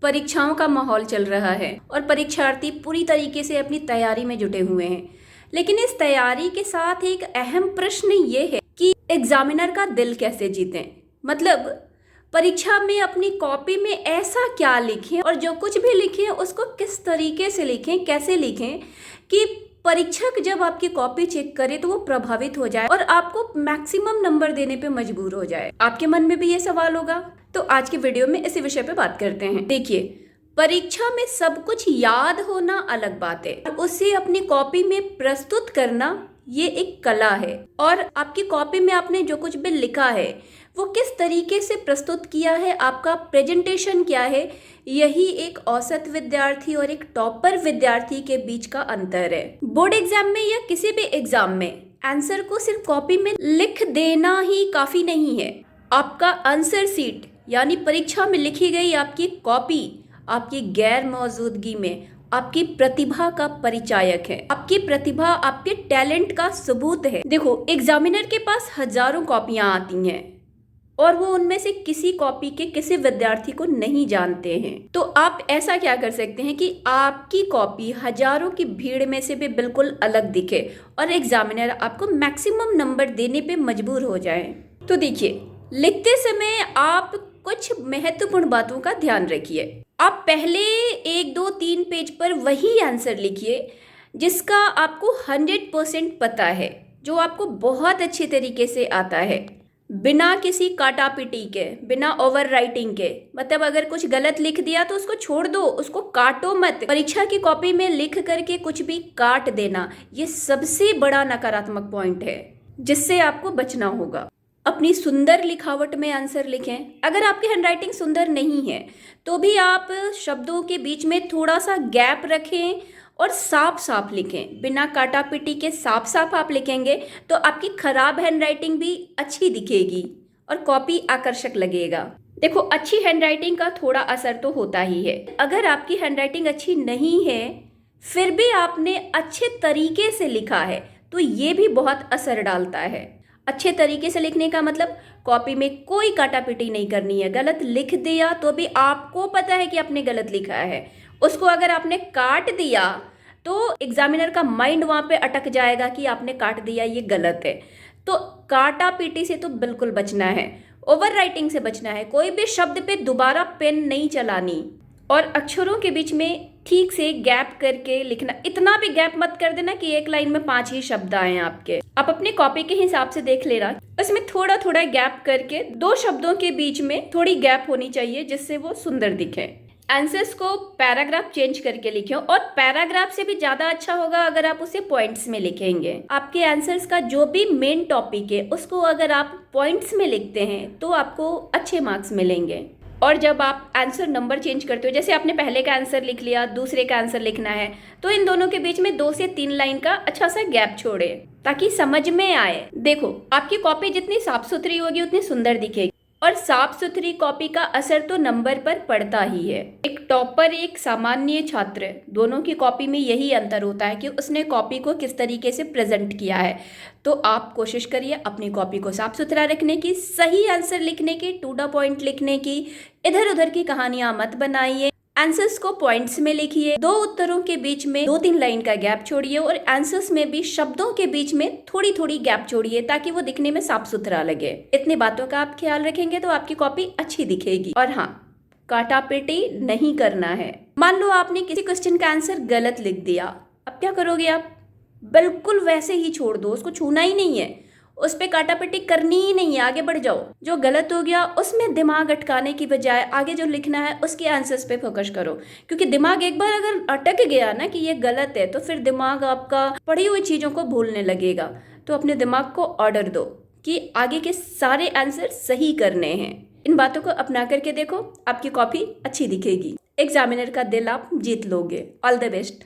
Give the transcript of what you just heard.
परीक्षाओं का माहौल चल रहा है और परीक्षार्थी पूरी तरीके से अपनी तैयारी में जुटे हुए हैं। लेकिन इस तैयारी के साथ एक अहम प्रश्न ये है कि एग्जामिनर का दिल कैसे जीतें। मतलब परीक्षा में अपनी कॉपी में ऐसा क्या लिखें और जो कुछ भी लिखें उसको किस तरीके से लिखें, कैसे लिखें कि परीक्षक जब आपकी कॉपी चेक करे तो वो प्रभावित हो जाए और आपको मैक्सिमम नंबर देने पे मजबूर हो जाए। आपके मन में भी ये सवाल होगा, तो आज की वीडियो में इसी विषय पे बात करते हैं। देखिए, परीक्षा में सब कुछ याद होना अलग बात है, उसे अपनी कॉपी में प्रस्तुत करना ये एक कला है। और आपकी कॉपी में आपने जो कुछ भी लिखा है वो किस तरीके से प्रस्तुत किया है, आपका प्रेजेंटेशन क्या है, यही एक औसत विद्यार्थी और एक टॉपर विद्यार्थी के बीच का अंतर है। बोर्ड एग्जाम में या किसी भी एग्जाम में आंसर को सिर्फ कॉपी में लिख देना ही काफी नहीं है। आपका आंसर सीट यानी परीक्षा में लिखी गई आपकी कॉपी आपकी गैर मौजूदगी में आपकी प्रतिभा का परिचायक है। आपकी प्रतिभा आपके टैलेंट का सबूत है। देखो, एग्जामिनर के पास हजारों कॉपियां आती हैं और वो उनमें से किसी कॉपी के किसी विद्यार्थी को नहीं जानते हैं। तो आप ऐसा क्या कर सकते हैं कि आपकी कॉपी हजारों की भीड़ में से भी बिल्कुल अलग दिखे और एग्जामिनर आपको मैक्सिमम नंबर देने पे मजबूर हो जाए। तो देखिए, लिखते समय आप कुछ महत्वपूर्ण बातों का ध्यान रखिए। आप पहले 1, 2, 3 पेज पर वही आंसर लिखिए जिसका आपको 100% पता है, जो आपको बहुत अच्छे तरीके से आता है, बिना किसी काटापिटी के, बिना ओवर राइटिंग के। मतलब अगर कुछ गलत लिख दिया तो उसको छोड़ दो, उसको काटो मत। परीक्षा की कॉपी में लिख करके कुछ भी काट देना ये सबसे बड़ा नकारात्मक पॉइंट है जिससे आपको बचना होगा। अपनी सुंदर लिखावट में आंसर लिखें। अगर आपकी हैंडराइटिंग सुंदर नहीं है तो भी आप शब्दों के बीच में थोड़ा सा गैप रखें और साफ साफ लिखें। बिना काटापिटी के साफ साफ आप लिखेंगे तो आपकी खराब हैंडराइटिंग भी अच्छी दिखेगी और कॉपी आकर्षक लगेगा। देखो, अच्छी हैंडराइटिंग का थोड़ा असर तो होता ही है। अगर आपकी हैंडराइटिंग अच्छी नहीं है फिर भी आपने अच्छे तरीके से लिखा है तो ये भी बहुत असर डालता है। अच्छे तरीके से लिखने का मतलब कॉपी में कोई काटापिटी नहीं करनी है। गलत लिख दिया तो भी आपको पता है कि आपने गलत लिखा है, उसको अगर आपने काट दिया तो एग्जामिनर का माइंड वहां पे अटक जाएगा कि आपने काट दिया, ये गलत है। तो काटापिटी से तो बिल्कुल बचना है, ओवर राइटिंग से बचना है। कोई भी शब्द पे दोबारा पेन नहीं चलानी और अक्षरों के बीच में ठीक से गैप करके लिखना। इतना भी गैप मत कर देना कि एक लाइन में 5 ही शब्द आए आपके। आप अपनी कॉपी के हिसाब से देख लेना, उसमें थोड़ा थोड़ा गैप करके 2 शब्दों के बीच में थोड़ी गैप होनी चाहिए जिससे वो सुंदर दिखे। आंसर्स को पैराग्राफ चेंज करके लिखें और पैराग्राफ से भी ज्यादा अच्छा होगा अगर आप उसे पॉइंट्स में लिखेंगे। आपके आंसर्स का जो भी मेन टॉपिक है उसको अगर आप पॉइंट्स में लिखते हैं तो आपको अच्छे मार्क्स मिलेंगे। और जब आप आंसर नंबर चेंज करते हो, जैसे आपने पहले का आंसर लिख लिया, दूसरे का आंसर लिखना है, तो इन दोनों के बीच में 2 से 3 लाइन का अच्छा सा गैप छोड़े ताकि समझ में आए। देखो, आपकी कॉपी जितनी साफ सुथरी होगी उतनी सुंदर दिखेगी और साफ सुथरी कॉपी का असर तो नंबर पर पड़ता ही है। एक टॉपर, एक सामान्य छात्र, दोनों की कॉपी में यही अंतर होता है कि उसने कॉपी को किस तरीके से प्रेजेंट किया है। तो आप कोशिश करिए अपनी कॉपी को साफ सुथरा रखने की, सही आंसर लिखने की, टू द पॉइंट लिखने की, इधर उधर की कहानियां मत बनाइए। आंसर्स को पॉइंट्स में लिखिए, 2 उत्तरों के बीच में 2-3 लाइन का गैप छोड़िए और आंसर्स में भी शब्दों के बीच में थोड़ी थोड़ी गैप छोड़िए ताकि वो दिखने में साफ सुथरा लगे। इतनी बातों का आप ख्याल रखेंगे तो आपकी कॉपी अच्छी दिखेगी। और हाँ, काटापिटी नहीं करना है। मान लो आपने किसी क्वेश्चन का आंसर गलत लिख दिया, अब क्या करोगे आप? बिल्कुल वैसे ही छोड़ दो, उसको छूना ही नहीं है, उस पे काटापिटी करनी ही नहीं है, आगे बढ़ जाओ। जो गलत हो गया उसमें दिमाग अटकाने की बजाय आगे जो लिखना है उसके आंसर्स पे फोकस करो, क्योंकि दिमाग एक बार अगर अटक गया ना कि ये गलत है तो फिर दिमाग आपका पढ़ी हुई चीजों को भूलने लगेगा। तो अपने दिमाग को ऑर्डर दो कि आगे के सारे आंसर सही करने हैं। इन बातों को अपना करके देखो, आपकी कॉपी अच्छी दिखेगी, एग्जामिनर का दिल आप जीत लोगे। All the best.